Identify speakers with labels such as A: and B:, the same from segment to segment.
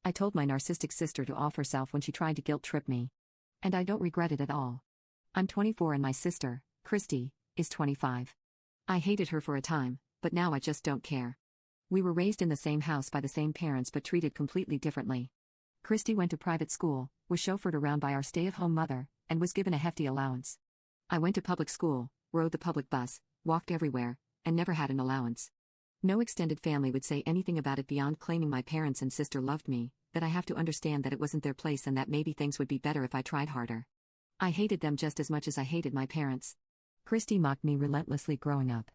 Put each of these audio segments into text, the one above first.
A: I told my narcissistic sister to off herself when she tried to guilt-trip me. And I don't regret it at all. I'm 24 and my sister, Christy, is 25. I hated her for a time, but now I just don't care. We were raised in the same house by the same parents but treated completely differently. Christy went to private school, was chauffeured around by our stay-at-home mother, and was given a hefty allowance. I went to public school, rode the public bus, walked everywhere, and never had an allowance. No extended family would say anything about it beyond claiming my parents and sister loved me, that I have to understand that it wasn't their place and that maybe things would be better if I tried harder. I hated them just as much as I hated my parents. Christy mocked me relentlessly growing up.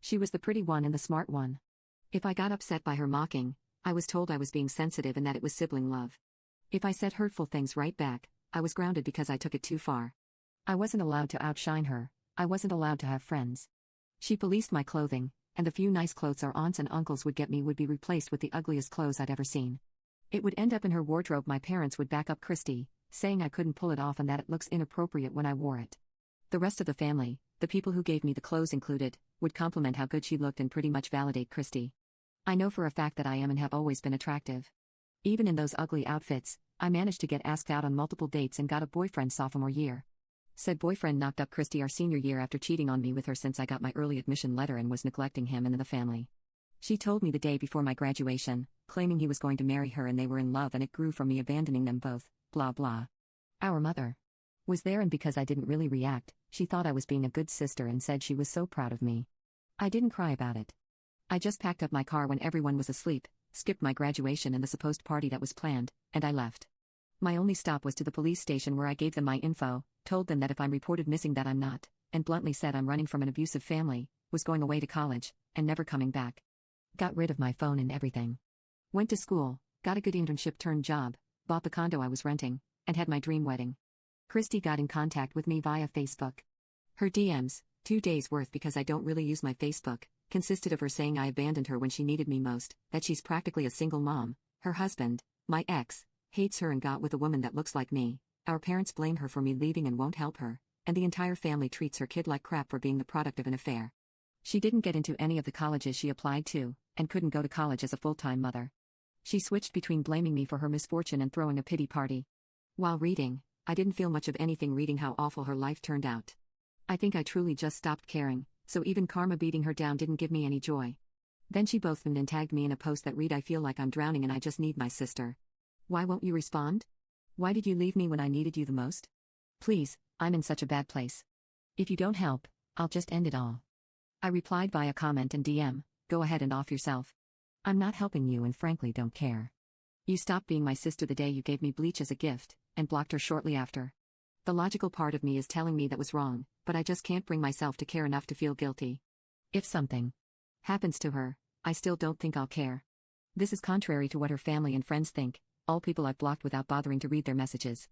A: She was the pretty one and the smart one. If I got upset by her mocking, I was told I was being sensitive and that it was sibling love. If I said hurtful things right back, I was grounded because I took it too far. I wasn't allowed to outshine her, I wasn't allowed to have friends. She policed my clothing, and the few nice clothes our aunts and uncles would get me would be replaced with the ugliest clothes I'd ever seen. It would end up in her wardrobe. My parents would back up Christy, saying I couldn't pull it off and that it looks inappropriate when I wore it. The rest of the family, the people who gave me the clothes included, would compliment how good she looked and pretty much validate Christy. I know for a fact that I am and have always been attractive. Even in those ugly outfits, I managed to get asked out on multiple dates and got a boyfriend sophomore year. Said boyfriend knocked up Christy our senior year after cheating on me with her since I got my early admission letter and was neglecting him and the family. She told me the day before my graduation, claiming he was going to marry her and they were in love and it grew from me abandoning them both, blah blah. Our mother was there and because I didn't really react, she thought I was being a good sister and said she was so proud of me. I didn't cry about it. I just packed up my car when everyone was asleep, skipped my graduation and the supposed party that was planned, and I left. My only stop was to the police station where I gave them my info, told them that if I'm reported missing that I'm not, and bluntly said I'm running from an abusive family, was going away to college, and never coming back. Got rid of my phone and everything. Went to school, got a good internship-turned-job, bought the condo I was renting, and had my dream wedding. Christy got in contact with me via Facebook. Her DMs, 2 days worth because I don't really use my Facebook, consisted of her saying I abandoned her when she needed me most, that she's practically a single mom, her husband, my ex, hates her and got with a woman that looks like me, our parents blame her for me leaving and won't help her, and the entire family treats her kid like crap for being the product of an affair. She didn't get into any of the colleges she applied to, and couldn't go to college as a full-time mother. She switched between blaming me for her misfortune and throwing a pity party. While reading, I didn't feel much of anything reading how awful her life turned out. I think I truly just stopped caring, so even karma beating her down didn't give me any joy. Then she both and tagged me in a post that read I feel like I'm drowning and I just need my sister. Why won't you respond? Why did you leave me when I needed you the most? Please, I'm in such a bad place. If you don't help, I'll just end it all. I replied via comment and DM, go ahead and off yourself. I'm not helping you and frankly don't care. You stopped being my sister the day you gave me bleach as a gift, and blocked her shortly after. The logical part of me is telling me that was wrong, but I just can't bring myself to care enough to feel guilty. If something happens to her, I still don't think I'll care. This is contrary to what her family and friends think, all people I've blocked without bothering to read their messages.